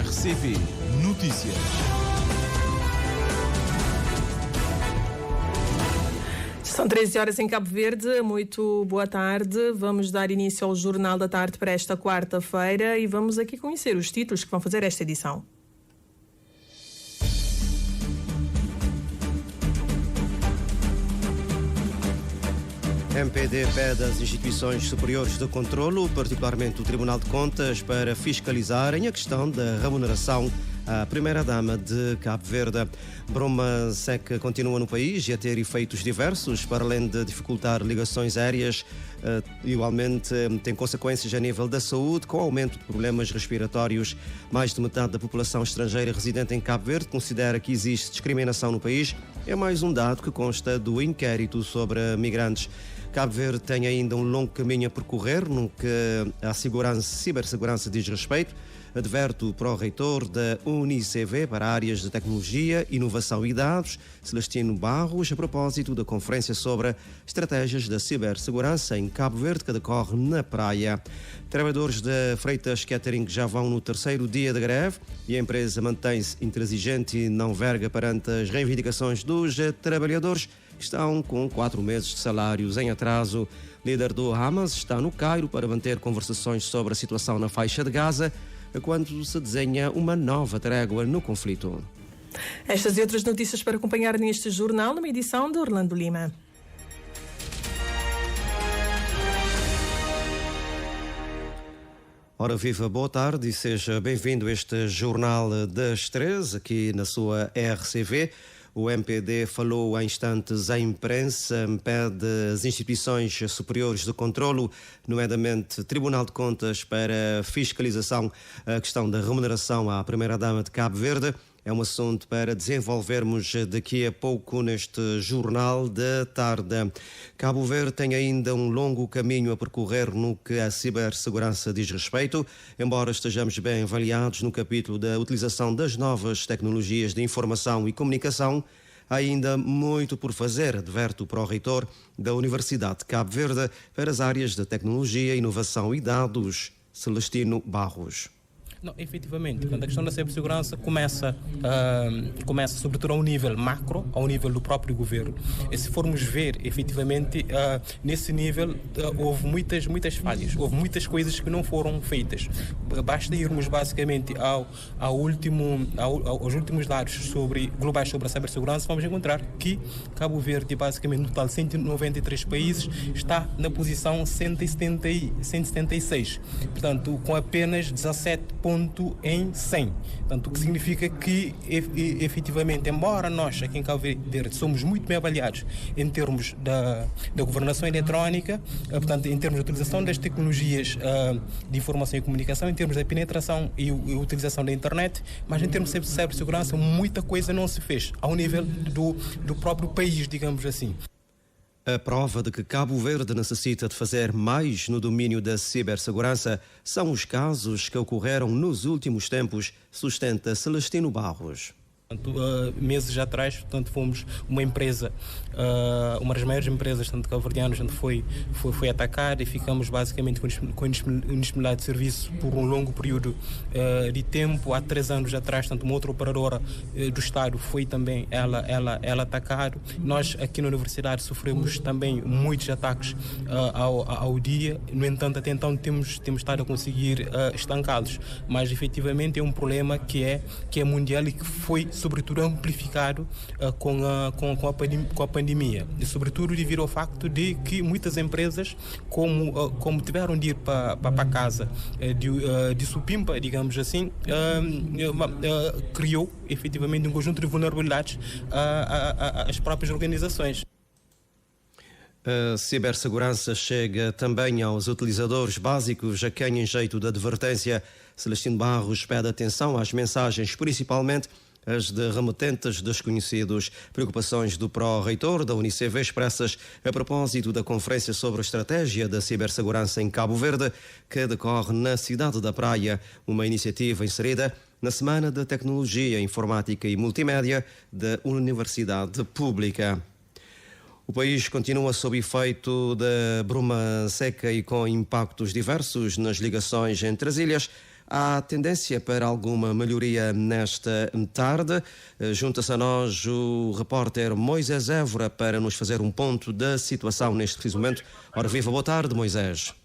RCV Notícias. São 13 horas em Cabo Verde. Muito boa tarde. Vamos dar início ao Jornal da Tarde para esta quarta-feira e vamos aqui conhecer os títulos que vão fazer esta edição. MPD pede às instituições superiores de controlo, particularmente o Tribunal de Contas, para fiscalizarem a questão da remuneração à primeira-dama de Cabo Verde. Bruma seca continua no país e a ter efeitos diversos, para além de dificultar ligações aéreas, igualmente tem consequências a nível da saúde, com o aumento de problemas respiratórios. Mais de metade da população estrangeira residente em Cabo Verde considera que existe discriminação no país. É mais um dado que consta do inquérito sobre migrantes. Cabo Verde tem ainda um longo caminho a percorrer no que a cibersegurança diz respeito, adverte o pró-reitor da UNICV para áreas de tecnologia, inovação e dados, Celestino Barros, a propósito da conferência sobre estratégias da cibersegurança em Cabo Verde, que decorre na praia. Trabalhadores da Freitas Catering já vão no terceiro dia de greve e a empresa mantém-se intransigente e não verga perante as reivindicações dos trabalhadores, que estão com 4 meses de salários em atraso. Líder do Hamas está no Cairo para manter conversações sobre a situação na faixa de Gaza, quando se desenha uma nova trégua no conflito. Estas e outras notícias para acompanhar neste jornal, numa edição de Orlando Lima. Ora viva, boa tarde e seja bem-vindo a este Jornal das 13, aqui na sua RCV. O MPD falou há instantes à imprensa, pede às instituições superiores de controlo, nomeadamente Tribunal de Contas, para fiscalização a questão da remuneração à primeira-dama de Cabo Verde. É um assunto para desenvolvermos daqui a pouco neste Jornal da Tarde. Cabo Verde tem ainda um longo caminho a percorrer no que a cibersegurança diz respeito, embora estejamos bem avaliados no capítulo da utilização das novas tecnologias de informação e comunicação. Há ainda muito por fazer, adverte o pró-reitor da Universidade de Cabo Verde para as áreas de tecnologia, inovação e dados, Celestino Barros. Não, efetivamente, quando a questão da cibersegurança começa sobretudo ao nível macro, ao nível do próprio governo. E se formos ver, efetivamente, nesse nível houve muitas falhas, houve muitas coisas que não foram feitas. Basta irmos basicamente aos últimos dados globais sobre a cibersegurança, vamos encontrar que Cabo Verde, basicamente, no total de 193 países, está na posição 176. Portanto, com apenas 17 pontos em 100. Portanto, o que significa que, efetivamente, embora nós aqui em Cabo Verde somos muito bem avaliados em termos da governação eletrónica, portanto, em termos de utilização das tecnologias de informação e comunicação, em termos da penetração e utilização da internet, mas em termos de cibersegurança, muita coisa não se fez ao nível do próprio país, digamos assim. A prova de que Cabo Verde necessita de fazer mais no domínio da cibersegurança são os casos que ocorreram nos últimos tempos, sustenta Celestino Barros. Meses atrás, portanto, fomos uma empresa, uma das maiores empresas, tanto cabo-verdianas, foi atacada e ficamos basicamente com indisponibilidade de serviço por um longo período de tempo. Há 3 anos atrás, tanto uma outra operadora do Estado foi também ela atacada. Nós aqui na Universidade sofremos também muitos ataques ao dia. No entanto, até então temos estado a conseguir estancá-los, mas efetivamente é um problema que é mundial e que foi sobretudo amplificado com a pandemia, e sobretudo devido ao facto de que muitas empresas, como tiveram de ir para casa de supimpa, digamos assim, criou efetivamente um conjunto de vulnerabilidades às próprias organizações. A cibersegurança chega também aos utilizadores básicos, a quem, em jeito de advertência, Celestino Barros pede atenção às mensagens, principalmente as de remetentes desconhecidos. Preocupações do pró-reitor da UNICV expressas a propósito da conferência sobre a estratégia da cibersegurança em Cabo Verde, que decorre na cidade da Praia, uma iniciativa inserida na Semana de Tecnologia, Informática e Multimédia da Universidade Pública. O país continua sob efeito da bruma seca e com impactos diversos nas ligações entre as ilhas. Há tendência para alguma melhoria nesta tarde. Junta-se a nós o repórter Moisés Évora para nos fazer um ponto da situação neste preciso momento. Ora viva, boa tarde, Moisés.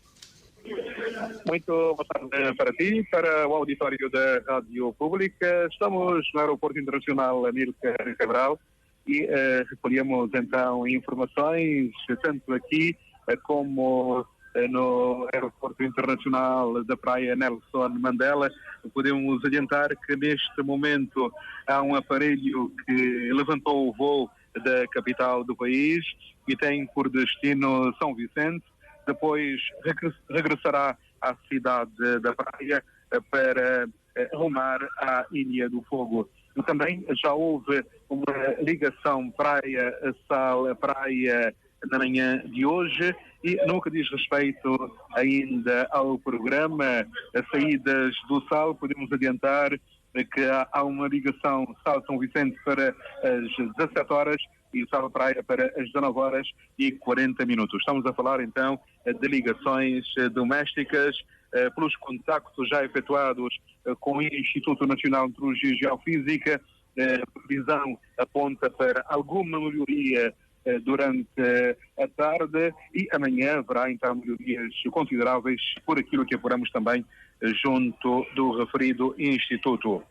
Muito boa tarde para ti, para o auditório da Rádio Pública. Estamos no Aeroporto Internacional Amílcar Cabral e recolhemos então informações, tanto aqui como no Aeroporto Internacional da Praia Nelson Mandela. Podemos adiantar que neste momento há um aparelho que levantou o voo da capital do país e tem por destino São Vicente. Depois regressará à cidade da Praia para rumar à Ilha do Fogo. E também já houve uma ligação praia-sal-praia na manhã de hoje e no que diz respeito ainda ao programa Saídas do Sal, podemos adiantar que há uma ligação Sal-São Vicente para as 17 horas e Sal-Praia para as 19 horas e 40 minutos. Estamos a falar então de ligações domésticas pelos contactos já efetuados com o Instituto Nacional de Meteorologia e Geofísica. A previsão aponta para alguma melhoria durante a tarde e amanhã haverá então melhorias consideráveis por aquilo que apuramos também junto do referido Instituto.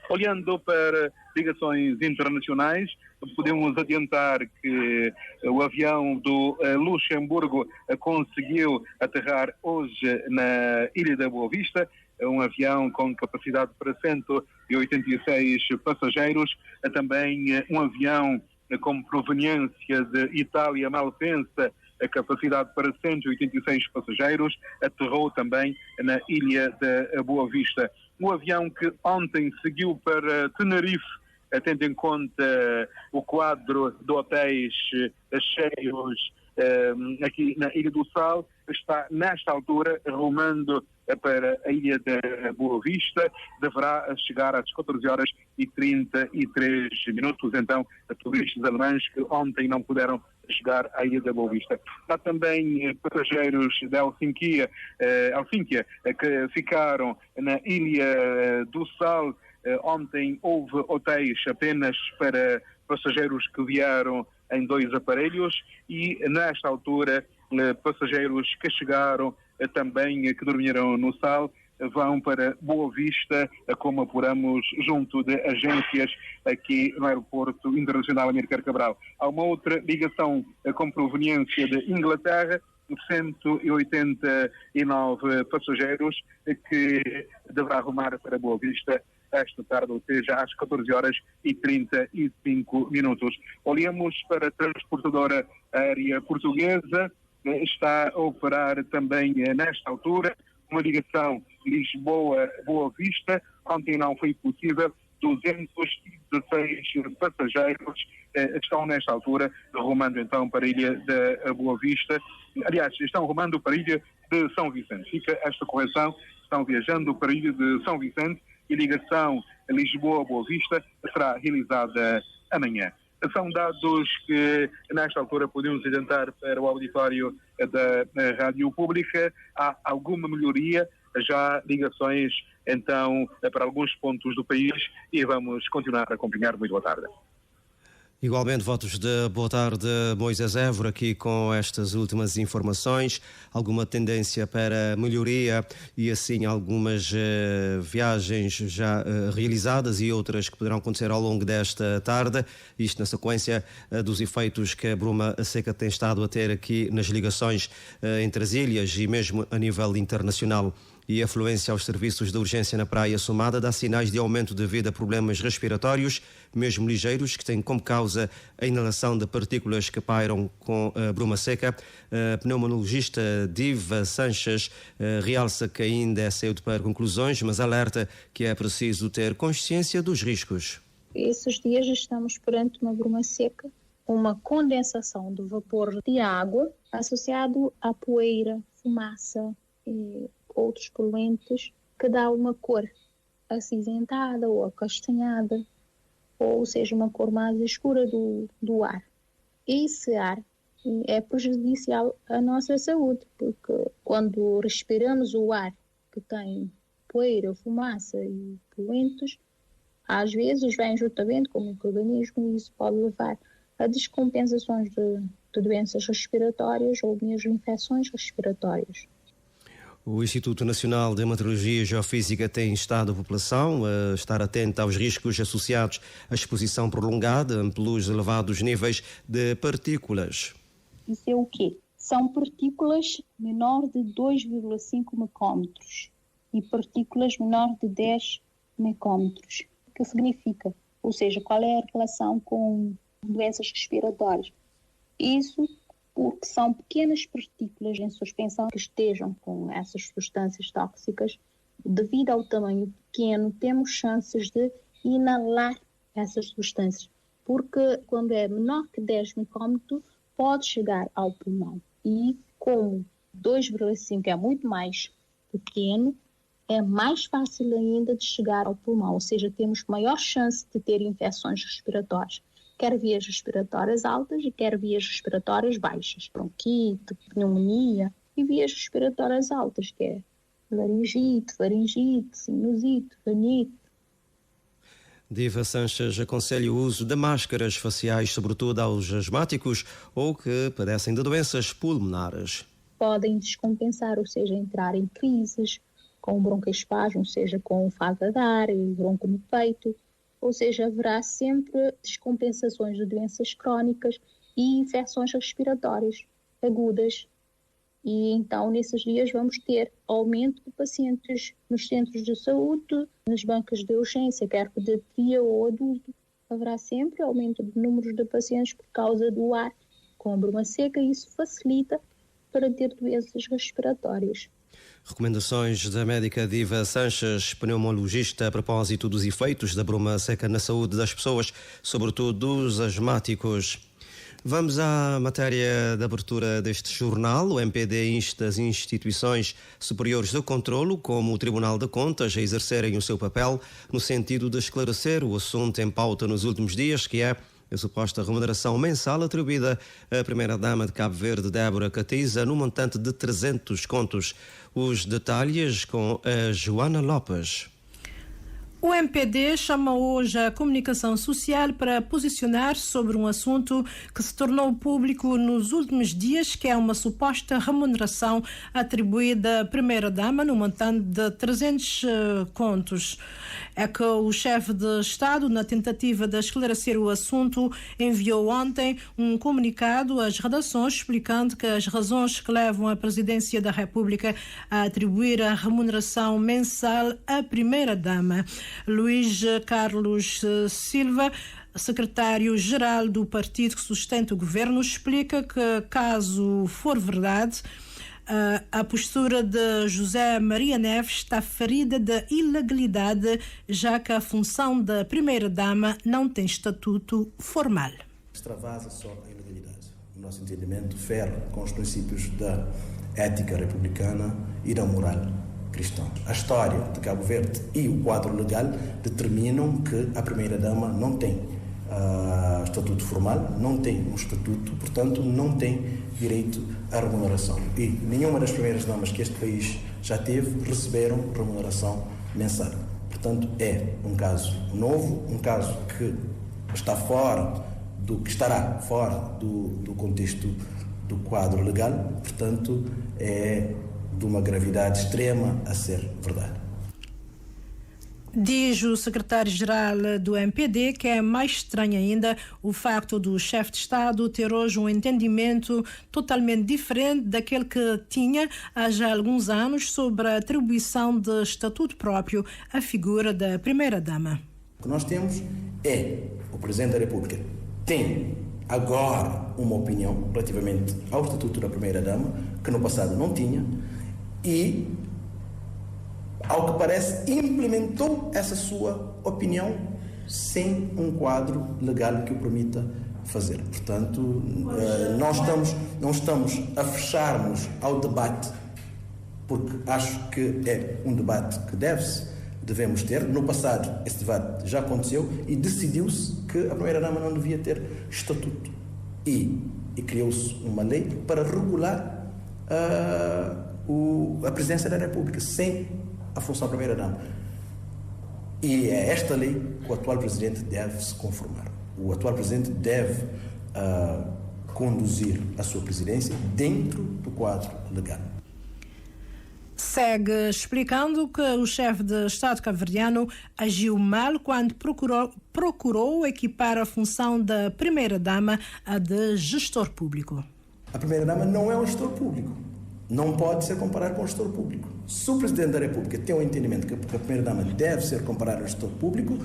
Olhando para ligações internacionais, podemos adiantar que o avião do Luxemburgo conseguiu aterrar hoje na Ilha da Boa Vista, um avião com capacidade para 186 passageiros, também um avião com proveniência de Itália Malpensa, a capacidade para 186 passageiros, aterrou também na Ilha da Boa Vista. O avião que ontem seguiu para Tenerife, tendo em conta o quadro de hotéis cheios aqui na Ilha do Sal, está nesta altura rumando para a Ilha da Boa Vista, deverá chegar às 14 horas e 33 minutos. Então, turistas alemães que ontem não puderam chegar à Ilha da Boa Vista. Há também passageiros da Helsínquia que ficaram na Ilha do Sal. Ontem houve hotéis apenas para passageiros que vieram em 2 aparelhos e nesta altura passageiros que chegaram também, que dormiram no Sal, vão para Boa Vista, como apuramos junto de agências aqui no Aeroporto Internacional Amílcar Cabral. Há uma outra ligação com proveniência de Inglaterra, 189 passageiros, que deverá rumar para Boa Vista esta tarde, ou seja, às 14 horas e 35 minutos. Olhamos para a transportadora aérea portuguesa, está a operar também nesta altura uma ligação Lisboa-Boa Vista. Ontem não foi possível. 216 passageiros estão nesta altura rumando então para a Ilha da Boa Vista. Aliás, estão rumando para a Ilha de São Vicente. Fica esta correção, estão viajando para a Ilha de São Vicente e ligação Lisboa-Boa Vista será realizada amanhã. São dados que, nesta altura, podemos adiantar para o auditório da Rádio Pública. Há alguma melhoria, já ligações, então, para alguns pontos do país e vamos continuar a acompanhar. Muito boa tarde. Igualmente, votos de boa tarde, Moisés Évora, aqui com estas últimas informações. Alguma tendência para melhoria e assim algumas viagens já realizadas e outras que poderão acontecer ao longo desta tarde. Isto na sequência dos efeitos que a bruma seca tem estado a ter aqui nas ligações entre as ilhas e mesmo a nível internacional. E a afluência aos serviços de urgência na praia somada dá sinais de aumento devido a problemas respiratórios, mesmo ligeiros, que têm como causa a inalação de partículas que pairam com a bruma seca. A pneumologista Diva Sanches realça que ainda é cedo para conclusões, mas alerta que é preciso ter consciência dos riscos. Esses dias estamos perante uma bruma seca, uma condensação do vapor de água associado à poeira, fumaça e outros poluentes que dá uma cor acinzentada ou acastanhada, ou seja, uma cor mais escura do ar. Esse ar é prejudicial à nossa saúde, porque quando respiramos o ar que tem poeira, fumaça e poluentes, às vezes vêm juntamente com o micro-organismo e isso pode levar a descompensações de doenças respiratórias ou mesmo infecções respiratórias. O Instituto Nacional de Meteorologia e Geofísica tem instado a população a estar atenta aos riscos associados à exposição prolongada pelos elevados níveis de partículas. Isso é o quê? São partículas menor de 2,5 micrômetros e partículas menor de 10 micrômetros. O que significa? Ou seja, qual é a relação com doenças respiratórias? Isso porque são pequenas partículas em suspensão que estejam com essas substâncias tóxicas. Devido ao tamanho pequeno, temos chances de inalar essas substâncias, porque quando é menor que 10 micrômetros, pode chegar ao pulmão. E como 2,5 é muito mais pequeno, é mais fácil ainda de chegar ao pulmão, ou seja, temos maior chance de ter infecções respiratórias, quer vias respiratórias altas e quer vias respiratórias baixas, bronquite, pneumonia, e vias respiratórias altas, que é laringite, faringite, sinusite, rinite. Diva Sanches aconselha o uso de máscaras faciais, sobretudo aos asmáticos ou que padecem de doenças pulmonares. Podem descompensar, ou seja, entrar em crises com broncoespasmo, ou seja, com falta de ar e bronco no peito. Ou seja, haverá sempre descompensações de doenças crónicas e infecções respiratórias agudas. E então, nesses dias, vamos ter aumento de pacientes nos centros de saúde, nas bancas de urgência, quer pediatria ou adulto. Haverá sempre aumento de números de pacientes por causa do ar com bruma seca e isso facilita para ter doenças respiratórias. Recomendações da médica Diva Sanches, pneumologista, a propósito dos efeitos da bruma seca na saúde das pessoas, sobretudo dos asmáticos. Vamos à matéria de abertura deste jornal. O MPD insta as instituições superiores de controlo, como o Tribunal de Contas, a exercerem o seu papel no sentido de esclarecer o assunto em pauta nos últimos dias, que é a suposta remuneração mensal atribuída à primeira-dama de Cabo Verde, Débora Catiza, no montante de 300 contos. Os detalhes com a Joana Lopes. O MPD chama hoje a comunicação social para posicionar sobre um assunto que se tornou público nos últimos dias, que é uma suposta remuneração atribuída à primeira-dama no montante de 300 contos. É que o chefe de Estado, na tentativa de esclarecer o assunto, enviou ontem um comunicado às redações explicando que as razões que levam a Presidência da República a atribuir a remuneração mensal à primeira-dama. Luís Carlos Silva, secretário-geral do partido que sustenta o governo, explica que, caso for verdade, a postura de José Maria Neves está ferida de ilegalidade, já que a função da primeira-dama não tem estatuto formal. Extravasa só a ilegalidade. No nosso entendimento, fere com os princípios da ética republicana e da moral cristã. A história de Cabo Verde e o quadro legal determinam que a primeira-dama não tem estatuto formal, não tem um estatuto, portanto não tem direito à remuneração. E nenhuma das primeiras damas que este país já teve receberam remuneração mensal. Portanto, é um caso novo, um caso que está fora que estará fora do contexto do quadro legal, portanto, é de uma gravidade extrema a ser verdade. Diz o secretário-geral do MPD que é mais estranho ainda o facto do chefe de Estado ter hoje um entendimento totalmente diferente daquele que tinha há já alguns anos sobre a atribuição de estatuto próprio à figura da primeira-dama. O que nós temos é o Presidente da República tem agora uma opinião relativamente ao estatuto da primeira-dama, que no passado não tinha, e ao que parece, implementou essa sua opinião sem um quadro legal que o permita fazer. Portanto, não estamos a fecharmos ao debate, porque acho que é um debate que devemos ter. No passado, esse debate já aconteceu e decidiu-se que a primeira-dama não devia ter estatuto. E criou-se uma lei para regular a presidência da República, sem a função da primeira-dama. E é esta lei que o atual presidente deve se conformar. O atual presidente deve conduzir a sua presidência dentro do quadro legal. Segue explicando que o chefe de Estado cabo-verdiano agiu mal quando procurou equipar a função da primeira-dama a de gestor público. A primeira-dama não é um gestor público. Não pode ser comparado com um gestor público. Se o Presidente da República tem um entendimento que a primeira-dama deve ser comparada ao gestor público,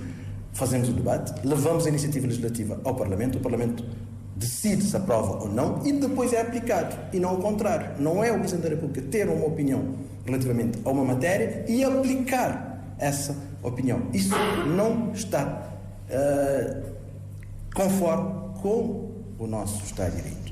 fazemos o debate, levamos a iniciativa legislativa ao Parlamento, o Parlamento decide se aprova ou não e depois é aplicado, e não o contrário. Não é o Presidente da República ter uma opinião relativamente a uma matéria e aplicar essa opinião. Isso não está conforme com o nosso Estado de Direito.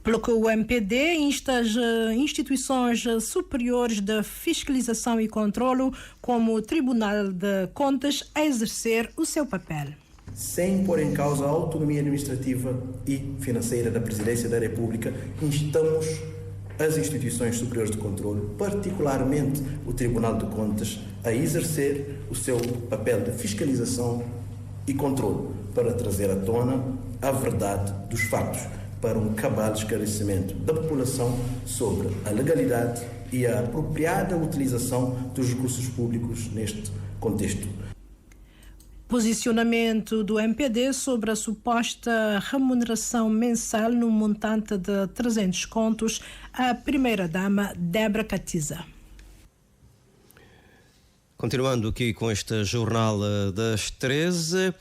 Pelo que o MPD insta as instituições superiores de fiscalização e controlo, como o Tribunal de Contas, a exercer o seu papel. Sem pôr em causa a autonomia administrativa e financeira da Presidência da República, instamos as instituições superiores de controlo, particularmente o Tribunal de Contas, a exercer o seu papel de fiscalização e controlo para trazer à tona a verdade dos fatos, para um cabal esclarecimento da população sobre a legalidade e a apropriada utilização dos recursos públicos neste contexto. Posicionamento do MPD sobre a suposta remuneração mensal no montante de 300 contos à primeira-dama Débora Catiza. Continuando aqui com este Jornal das 13,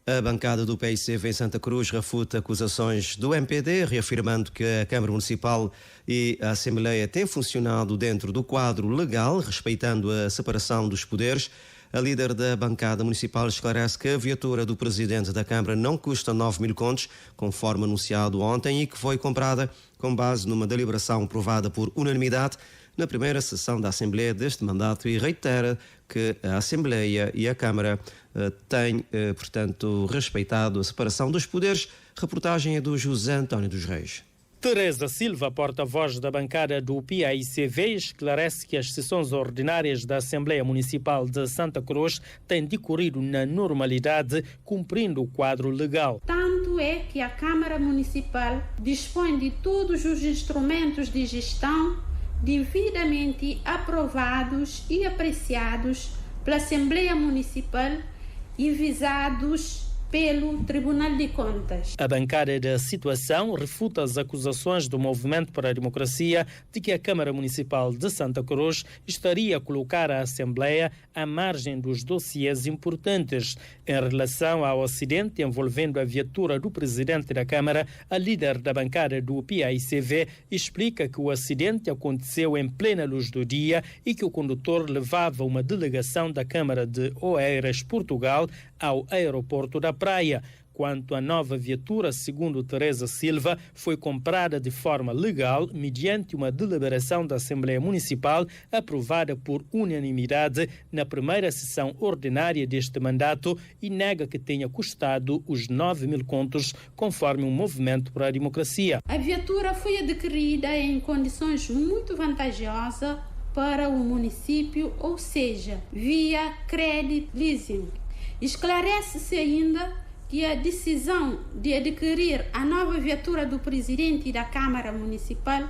a bancada do PICV em Santa Cruz refuta acusações do MPD, reafirmando que a Câmara Municipal e a Assembleia têm funcionado dentro do quadro legal, respeitando a separação dos poderes. A líder da bancada municipal esclarece que a viatura do presidente da Câmara não custa 9.000 contos, conforme anunciado ontem, e que foi comprada com base numa deliberação aprovada por unanimidade na primeira sessão da Assembleia deste mandato, e reitera que a Assembleia e a Câmara têm, portanto, respeitado a separação dos poderes. Reportagem é do José António dos Reis. Teresa Silva, porta-voz da bancada do PAICV, esclarece que as sessões ordinárias da Assembleia Municipal de Santa Cruz têm decorrido na normalidade, cumprindo o quadro legal. Tanto é que a Câmara Municipal dispõe de todos os instrumentos de gestão devidamente aprovados e apreciados pela Assembleia Municipal e visados pelo Tribunal de Contas. A bancada da situação refuta as acusações do Movimento para a Democracia de que a Câmara Municipal de Santa Cruz estaria a colocar a Assembleia à margem dos dossiês importantes. Em relação ao acidente envolvendo a viatura do presidente da Câmara, a líder da bancada do PAICV explica que o acidente aconteceu em plena luz do dia e que o condutor levava uma delegação da Câmara de Oeiras, Portugal, ao aeroporto da Praia. Quanto à nova viatura, segundo Teresa Silva, foi comprada de forma legal mediante uma deliberação da Assembleia Municipal aprovada por unanimidade na primeira sessão ordinária deste mandato, e nega que tenha custado os 9.000 contos, conforme o Movimento para a Democracia. A viatura foi adquirida em condições muito vantajosas para o município, ou seja, via credit leasing. Esclarece-se ainda que a decisão de adquirir a nova viatura do presidente da Câmara Municipal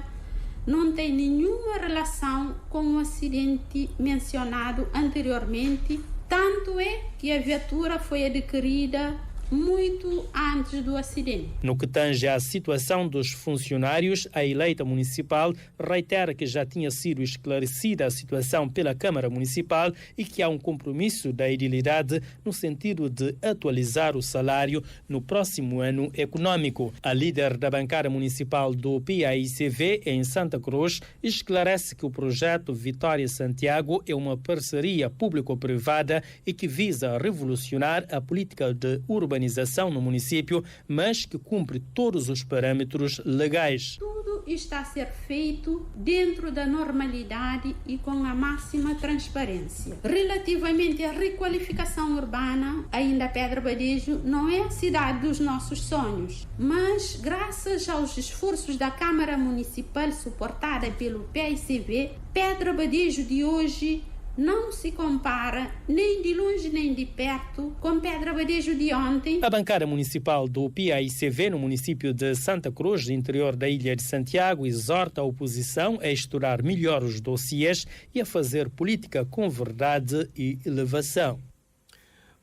não tem nenhuma relação com o acidente mencionado anteriormente, tanto é que a viatura foi adquirida muito antes do acidente. No que tange à situação dos funcionários, a eleita municipal reitera que já tinha sido esclarecida a situação pela Câmara Municipal e que há um compromisso da edilidade no sentido de atualizar o salário no próximo ano econômico. A líder da bancada municipal do PAICV em Santa Cruz esclarece que o projeto Vitória Santiago é uma parceria público-privada e que visa revolucionar a política de urbanização no município, mas que cumpre todos os parâmetros legais. Tudo está a ser feito dentro da normalidade e com a máxima transparência. Relativamente à requalificação urbana, ainda Pedra Badejo não é a cidade dos nossos sonhos, mas graças aos esforços da Câmara Municipal suportada pelo PAICV, Pedra Badejo de hoje não se compara nem de longe nem de perto com Pedra Badejo de ontem. A bancada municipal do PAICV no município de Santa Cruz, interior da Ilha de Santiago, exorta a oposição a estudar melhor os dossiês e a fazer política com verdade e elevação.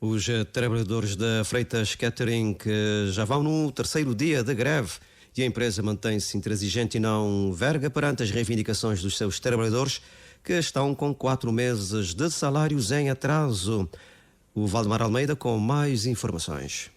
Os trabalhadores da Freitas Catering já vão no terceiro dia de greve e a empresa mantém-se intransigente e não verga perante as reivindicações dos seus trabalhadores, que estão com 4 meses de salários em atraso. O Valdemar Almeida com mais informações.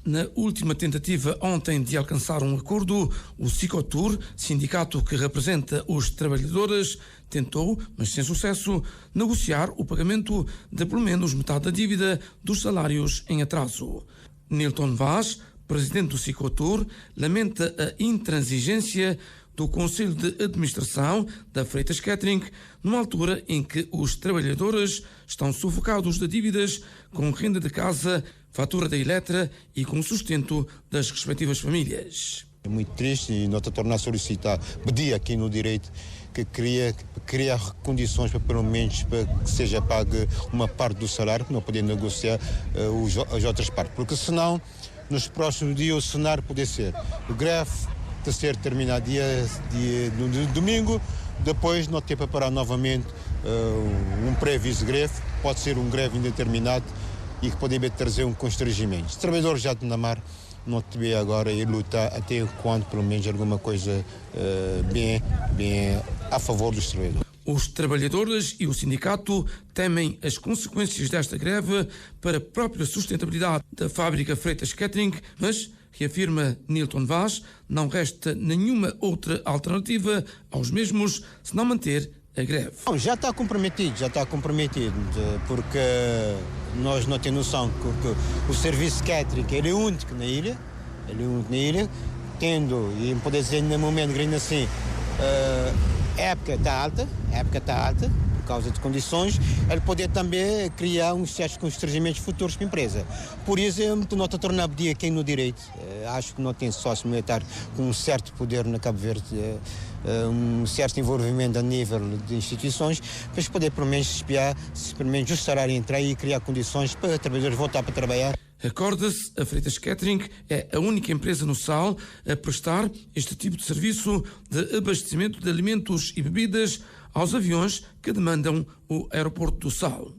Na última tentativa ontem de alcançar um acordo, o Cicotur, sindicato que representa os trabalhadores, tentou, mas sem sucesso, negociar o pagamento de pelo menos metade da dívida dos salários em atraso. Nilton Vaz, presidente do Cicotur, lamenta a intransigência do Conselho de Administração da Freitas Catering, numa altura em que os trabalhadores estão sufocados de dívidas com renda de casa, fatura da Eletra e com o sustento das respectivas famílias. É muito triste e nós tornar a solicitar, pedir aqui no direito que criar condições para pelo menos para que seja paga uma parte do salário, para não poder negociar as outras partes, porque senão nos próximos dias o cenário pode ser o greve de ser terminado no domingo, depois não ter para parar novamente um pré-aviso de greve, pode ser um greve indeterminado e que pode trazer um constrangimento. Os trabalhadores já de Namar não te agora e lutar até quando pelo menos alguma coisa bem a favor dos trabalhadores. Os trabalhadores e o sindicato temem as consequências desta greve para a própria sustentabilidade da fábrica Freitas Catering, mas, reafirma Nilton Vaz, não resta nenhuma outra alternativa aos mesmos senão manter a greve. Já está comprometido, porque nós não temos noção que o serviço catering é único na ilha, tendo, e poder dizer no momento grande assim, a época está alta, por causa de condições, ele poder também criar uns certos constrangimentos futuros para a empresa. Por isso, não está tornando dia quem no direito. Acho que não tem sócio militar com um certo poder na Cabo Verde, um certo envolvimento a nível de instituições, para poder pelo menos espiar, se pelo menos o salário entrar e criar condições para trabalhadores voltar para trabalhar. Recorda-se, a Freitas Catering é a única empresa no Sal a prestar este tipo de serviço de abastecimento de alimentos e bebidas aos aviões que demandam o aeroporto do Sal.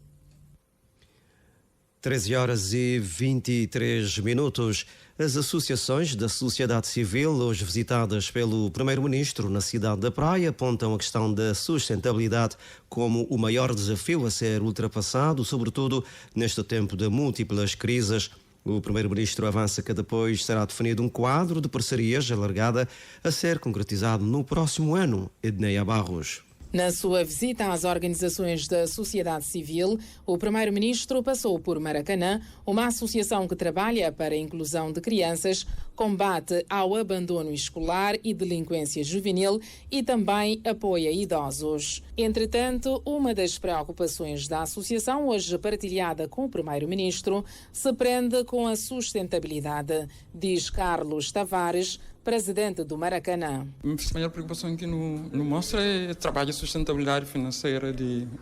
13h23. As associações da sociedade civil, hoje visitadas pelo Primeiro-Ministro na cidade da Praia, apontam a questão da sustentabilidade como o maior desafio a ser ultrapassado, sobretudo neste tempo de múltiplas crises. O Primeiro-Ministro avança que depois será definido um quadro de parcerias alargada a ser concretizado no próximo ano. Edneia Barros. Na sua visita às organizações da sociedade civil, o Primeiro-Ministro passou por Maracanã, uma associação que trabalha para a inclusão de crianças, combate ao abandono escolar e delinquência juvenil e também apoia idosos. Entretanto, uma das preocupações da associação, hoje partilhada com o Primeiro-Ministro, se prende com a sustentabilidade, diz Carlos Tavares, presidente do Maracanã. A maior preocupação aqui no mostra é o trabalho de sustentabilidade financeira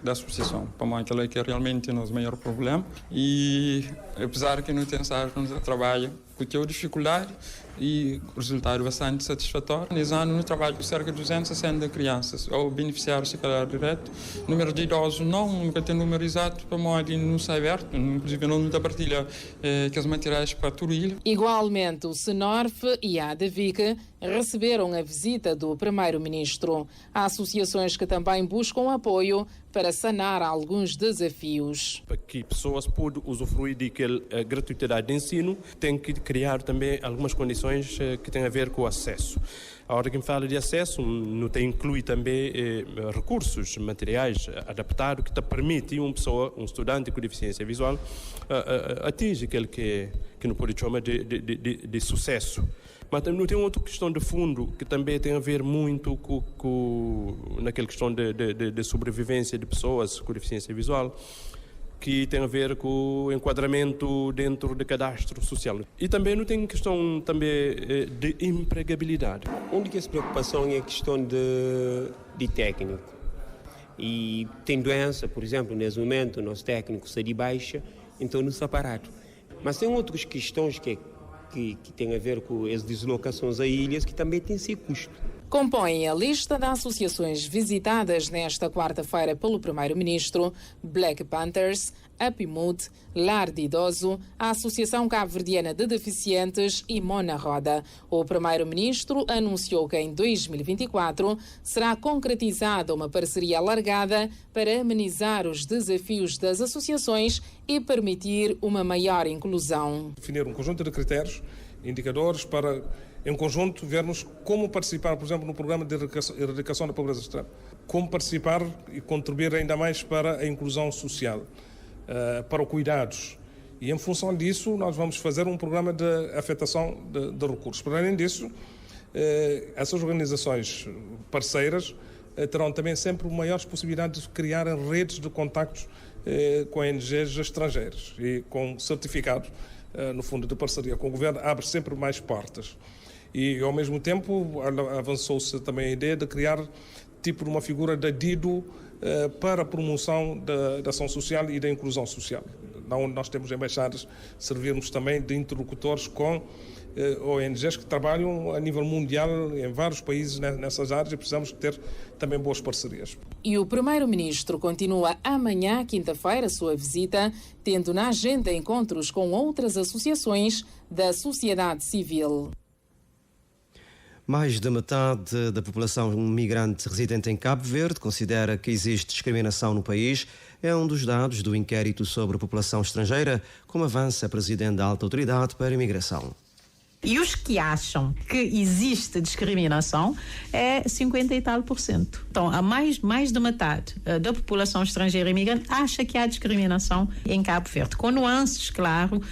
da associação. Para mim, aquilo é que é realmente o nosso maior problema. E apesar que não tem no trabalho, porque é uma dificuldade e o resultado bastante satisfatório. Nesse ano, no trabalho com cerca de 260 crianças, ou beneficiários de salário direto. O número de idosos nunca tem número exato, para modo não está aberto, inclusive não está partilha que os materiais para a ilha. Igualmente, o Senorf e a ADVIC receberam a visita do Primeiro-Ministro. Há associações que também buscam apoio para sanar alguns desafios. Para que pessoas possam usufruir daquela gratuidade de ensino, tem que criar também algumas condições que têm a ver com o acesso. A hora que me fala de acesso, não tem inclui também recursos materiais adaptados que te permitem uma pessoa, um estudante com deficiência visual, atingir aquele que não pode chamar de sucesso. Mas também tem outra questão de fundo que também tem a ver muito naquela questão de sobrevivência de pessoas com deficiência visual, que tem a ver com o enquadramento dentro do cadastro social. E também não tem questão também de empregabilidade. A única preocupação é a questão de técnico. e tem doença, por exemplo, nesse momento o nosso técnico está de baixa, então não está parado. Mas tem outras questões que têm a ver com as deslocações a ilhas que também têm seu custo. Compõem a lista de associações visitadas nesta quarta-feira pelo Primeiro-Ministro Black Panthers, Apimut, Lar de Idoso, a Associação Cabo-Verdiana de Deficientes e Mona Roda. O Primeiro-Ministro anunciou que em 2024 será concretizada uma parceria alargada para amenizar os desafios das associações e permitir uma maior inclusão. Definir um conjunto de critérios, indicadores para, em conjunto, vermos como participar, por exemplo, no programa de erradicação da pobreza extrema, como participar e contribuir ainda mais para a inclusão social, para os cuidados. E em função disso, nós vamos fazer um programa de afetação de recursos. Para além disso, essas organizações parceiras terão também sempre maiores possibilidades de criar redes de contactos com ONGs estrangeiras e com certificados, no fundo, de parceria com o governo, abre sempre mais portas. E, ao mesmo tempo, avançou-se também a ideia de criar tipo de uma figura de DIDO para a promoção da ação social e da inclusão social. Onde nós temos embaixadas, servirmos também de interlocutores com ONGs que trabalham a nível mundial em vários países nessas áreas e precisamos ter também boas parcerias. E o Primeiro-Ministro continua amanhã, quinta-feira, sua visita, tendo na agenda encontros com outras associações da sociedade civil. Mais da metade da população migrante residente em Cabo Verde considera que existe discriminação no país. É um dos dados do inquérito sobre a população estrangeira, como avança a Presidente da Alta Autoridade para a Imigração. E os que acham que existe discriminação é 50 e tal %. Então, a mais de metade da população estrangeira imigrante acha que há discriminação em Cabo Verde, com nuances, claro,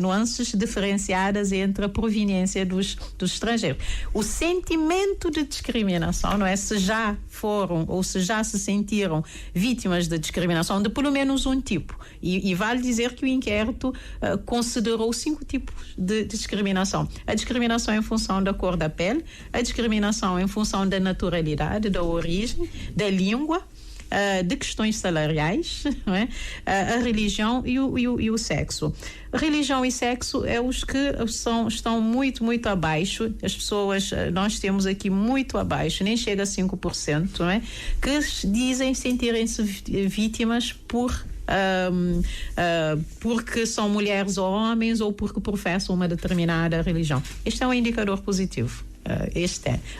nuances diferenciadas entre a proveniência dos estrangeiros. O sentimento de discriminação, não é? Se já foram ou se já se sentiram vítimas de discriminação de pelo menos um tipo. E vale dizer que o inquérito considerou 5 tipos de discriminação. A discriminação em função da cor da pele, a discriminação em função da naturalidade, da origem, da língua, de questões salariais, não é? A religião e o sexo. Religião e sexo é os que estão muito, muito abaixo. As pessoas, nós temos aqui muito abaixo, nem chega a 5%, não é? Que dizem sentirem-se vítimas porque são mulheres ou homens ou porque professam uma determinada religião. Este é um indicador positivo.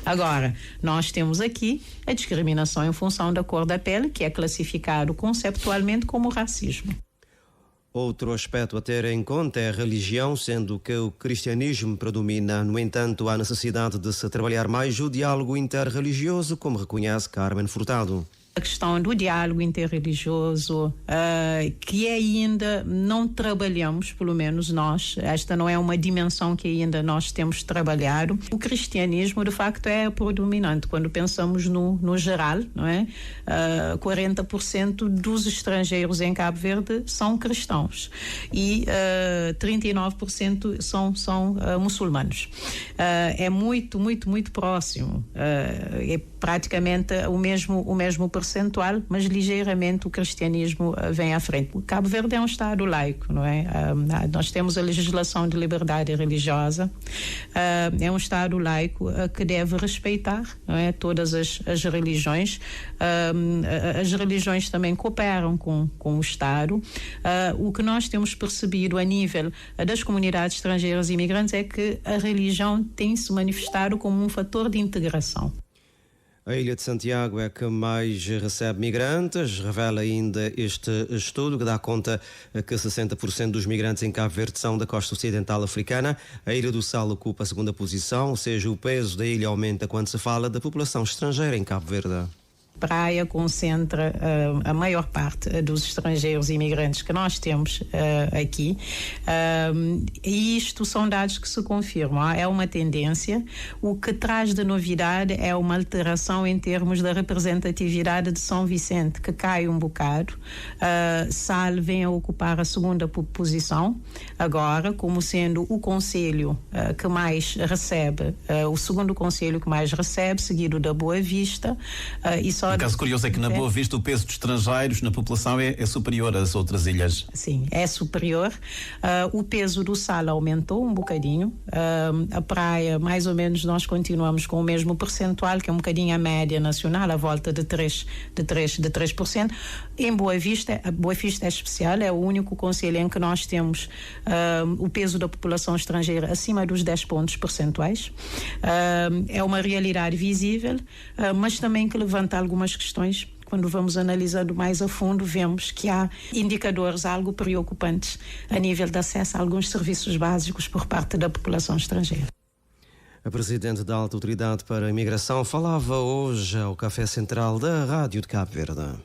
Agora, nós temos aqui a discriminação em função da cor da pele, que é classificado conceptualmente como racismo. Outro aspecto a ter em conta é a religião, sendo que o cristianismo predomina. No entanto, há necessidade de se trabalhar mais o diálogo interreligioso, como reconhece Carmen Furtado. A questão do diálogo interreligioso, que ainda não trabalhamos, pelo menos nós, esta não é uma dimensão que ainda nós temos trabalhado. O cristianismo, de facto, é predominante. Quando pensamos no geral, não é? 40% dos estrangeiros em Cabo Verde são cristãos e 39% são muçulmanos. É muito, muito, muito próximo. É praticamente o mesmo percentual, mas ligeiramente o cristianismo vem à frente. O Cabo Verde é um Estado laico, não é? Nós temos a legislação de liberdade religiosa, é um Estado laico que deve respeitar, não é? Todas as religiões. As religiões também cooperam com o Estado. O que nós temos percebido a nível das comunidades estrangeiras e imigrantes é que a religião tem se manifestado como um fator de integração. A Ilha de Santiago é que mais recebe migrantes, revela ainda este estudo que dá conta que 60% dos migrantes em Cabo Verde são da costa ocidental africana. A Ilha do Sal ocupa a segunda posição, ou seja, o peso da ilha aumenta quando se fala da população estrangeira em Cabo Verde. Praia concentra a maior parte dos estrangeiros e imigrantes que nós temos aqui, e isto são dados que se confirmam. É uma tendência. O que traz de novidade é uma alteração em termos da representatividade de São Vicente, que cai um bocado. Sal vem a ocupar a segunda posição agora, como sendo o concelho que mais recebe, o segundo concelho que mais recebe, seguido da Boa Vista, e São horas. Um caso curioso é que na Boa Vista o peso de estrangeiros na população é superior às outras ilhas. Sim, é superior. O peso do Sal aumentou um bocadinho. A praia, mais ou menos, nós continuamos com o mesmo percentual, que é um bocadinho a média nacional, à volta de 3%. Em Boa Vista é especial, é o único concelho em que nós temos o peso da população estrangeira acima dos 10 pontos percentuais. É uma realidade visível, mas também que levanta algumas questões. Quando vamos analisando mais a fundo, vemos que há indicadores algo preocupantes a nível de acesso a alguns serviços básicos por parte da população estrangeira. A presidente da Alta Autoridade para a Imigração falava hoje ao Café Central da Rádio de Cabo Verde.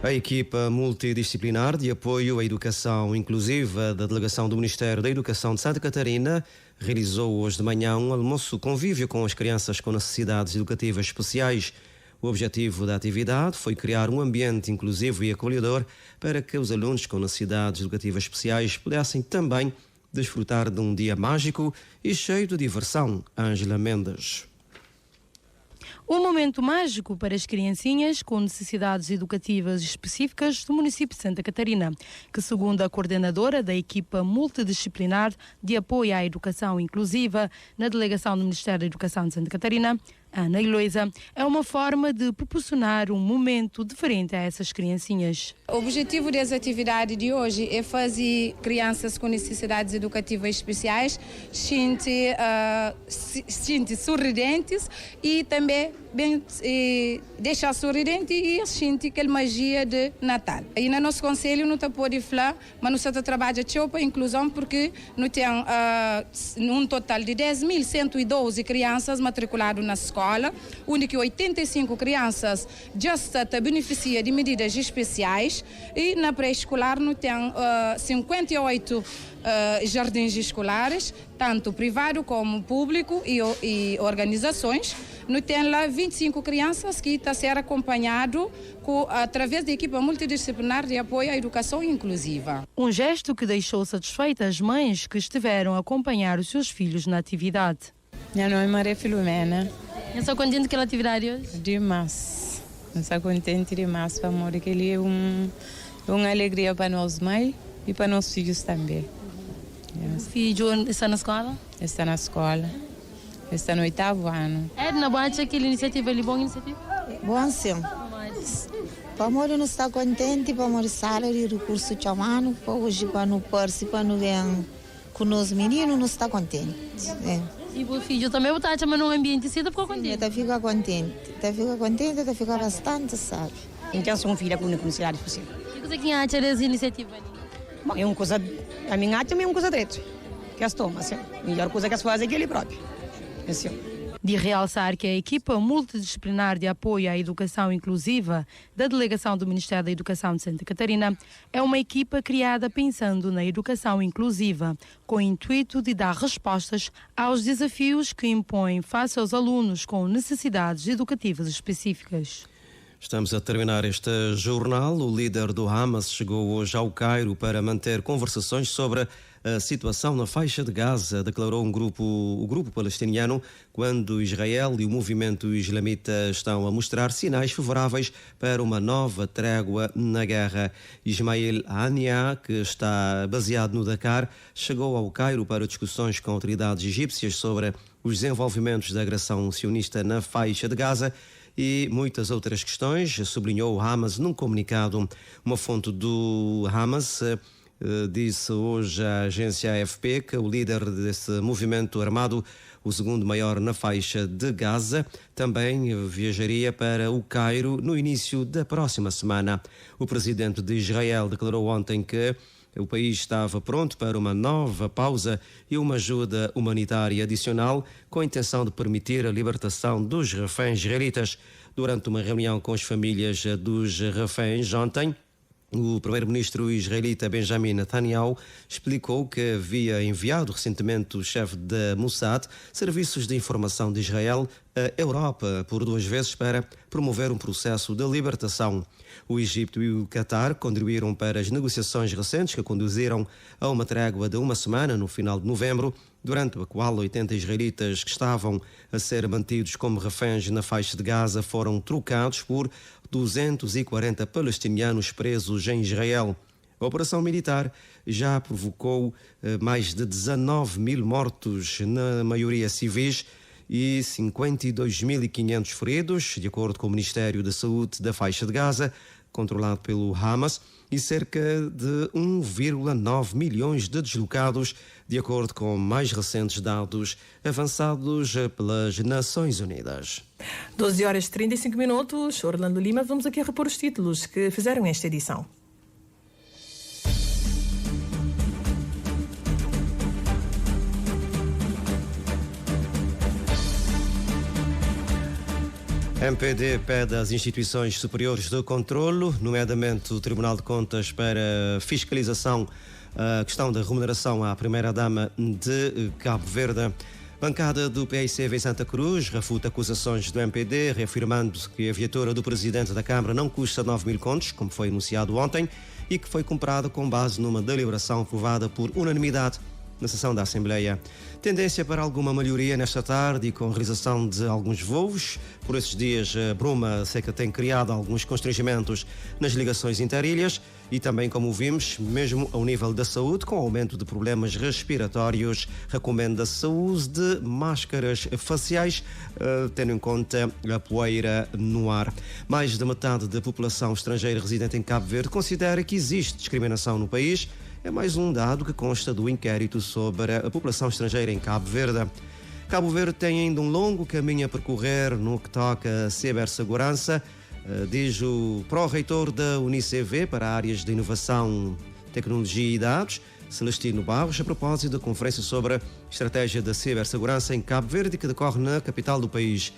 A equipa multidisciplinar de apoio à educação inclusiva da Delegação do Ministério da Educação de Santa Catarina realizou hoje de manhã um almoço convívio com as crianças com necessidades educativas especiais. O objetivo da atividade foi criar um ambiente inclusivo e acolhedor para que os alunos com necessidades educativas especiais pudessem também desfrutar de um dia mágico e cheio de diversão. Ângela Mendes. Um momento mágico para as criancinhas com necessidades educativas específicas do município de Santa Catarina, que, segundo a coordenadora da equipa multidisciplinar de apoio à educação inclusiva na Delegação do Ministério da Educação de Santa Catarina, Ana Heloísa, é uma forma de proporcionar um momento diferente a essas criancinhas. O objetivo dessa atividade de hoje é fazer crianças com necessidades educativas especiais sentir sorridentes e também deixar sorridente e sentir aquela magia de Natal. E no nosso conselho não está pode falar, mas nós estamos trabalhando para a inclusão porque nós temos um total de 10.112 crianças matriculadas na escola, onde 85 crianças já beneficiam de medidas especiais e na pré-escolar nós temos 58 jardins escolares, tanto privado como público e organizações. Nós temos lá 25 crianças que estão a ser acompanhado através da equipa multidisciplinar de apoio à educação inclusiva. Um gesto que deixou satisfeitas as mães que estiveram a acompanhar os seus filhos na atividade. Meu nome é Maria Filomena. Estou contente com a atividade hoje? Demais. Estou contente demais, amor, que ele é uma alegria para nós mães e para nossos filhos também. O filho está na escola? Está na escola. Está no 8º ano. Edna, acha que a iniciativa é boa iniciativa? Bom, sim. Para amor não está contente, para amor salário e recurso chamando, para hoje quando participa, quando vem com os meninos, não está contente. E o filho também está chamando um ambiente assim, ficou contente? Está fica contente, está fica bastante, sabe? Então sou uma filha com necessidade especial. O que você acha dessa iniciativa? Bom, é uma coisa, a minha arte é uma coisa direito. Que as toma, assim. A melhor coisa que as fazem é ele próprio. Assim. De realçar que a equipa multidisciplinar de apoio à educação inclusiva da Delegação do Ministério da Educação de Santa Catarina é uma equipa criada pensando na educação inclusiva, com o intuito de dar respostas aos desafios que impõem face aos alunos com necessidades educativas específicas. Estamos a terminar este jornal. O líder do Hamas chegou hoje ao Cairo para manter conversações sobre a situação na faixa de Gaza, declarou o grupo palestiniano, quando Israel e o movimento islamita estão a mostrar sinais favoráveis para uma nova trégua na guerra. Ismail Hania, que está baseado no Dakar, chegou ao Cairo para discussões com autoridades egípcias sobre os desenvolvimentos da agressão sionista na faixa de Gaza e muitas outras questões, sublinhou o Hamas num comunicado. Uma fonte do Hamas disse hoje à agência AFP que o líder desse movimento armado, o segundo maior na faixa de Gaza, também viajaria para o Cairo no início da próxima semana. O presidente de Israel declarou ontem que o país estava pronto para uma nova pausa e uma ajuda humanitária adicional com a intenção de permitir a libertação dos reféns israelitas. Durante uma reunião com as famílias dos reféns ontem, o primeiro-ministro israelita Benjamin Netanyahu explicou que havia enviado recentemente o chefe da Mossad, serviços de informação de Israel, a Europa por 2 vezes para promover um processo de libertação. O Egito e o Catar contribuíram para as negociações recentes que conduziram a uma trégua de 1 semana no final de novembro, durante a qual 80 israelitas que estavam a ser mantidos como reféns na faixa de Gaza foram trocados por 240 palestinianos presos em Israel. A operação militar já provocou mais de 19 mil mortos, na maioria civis, e 52.500 feridos, de acordo com o Ministério da Saúde da faixa de Gaza, controlado pelo Hamas, e cerca de 1,9 milhões de deslocados, de acordo com mais recentes dados avançados pelas Nações Unidas. 12h35. Orlando Lima, vamos aqui repor os títulos que fizeram esta edição. MPD pede às instituições superiores de controlo, nomeadamente o Tribunal de Contas, para fiscalização a questão da remuneração à primeira-dama de Cabo Verde. Bancada do PICV em Santa Cruz refuta acusações do MPD, reafirmando que a viatura do presidente da Câmara não custa 9 mil contos, como foi anunciado ontem, e que foi comprada com base numa deliberação aprovada por unanimidade na sessão da Assembleia. Tendência para alguma melhoria nesta tarde e com a realização de alguns voos. Por esses dias, a Bruma Seca tem criado alguns constrangimentos nas ligações interilhas e também, como vimos, mesmo ao nível da saúde, com aumento de problemas respiratórios, recomenda-se o uso de máscaras faciais, tendo em conta a poeira no ar. Mais da metade da população estrangeira residente em Cabo Verde considera que existe discriminação no país. É mais um dado que consta do inquérito sobre a população estrangeira em Cabo Verde. Cabo Verde tem ainda um longo caminho a percorrer no que toca a cibersegurança, diz o pró-reitor da UniCV para áreas de inovação, tecnologia e dados, Celestino Barros, a propósito da conferência sobre a estratégia da cibersegurança em Cabo Verde, que decorre na capital do país.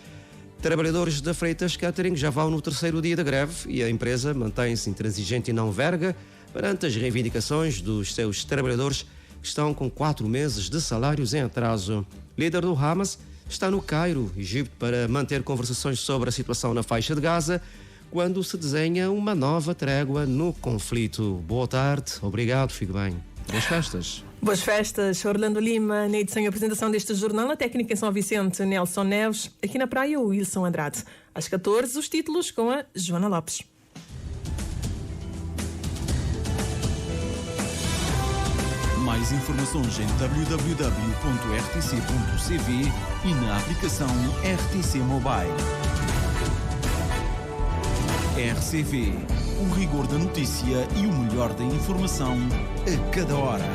Trabalhadores da Freitas Catering já vão no 3º dia da greve e a empresa mantém-se intransigente e não verga perante as reivindicações dos seus trabalhadores, que estão com 4 meses de salários em atraso. Líder do Hamas está no Cairo, Egito, para manter conversações sobre a situação na faixa de Gaza, quando se desenha uma nova trégua no conflito. Boa tarde, obrigado, fique bem. Boas festas. Boas festas, Orlando Lima. Na edição e apresentação deste jornal, a técnica em São Vicente, Nelson Neves. Aqui na praia, o Wilson Andrade. Às 14, os títulos com a Joana Lopes. Mais informações em www.rtc.cv e na aplicação RTC Mobile. RCV, o rigor da notícia e o melhor da informação a cada hora.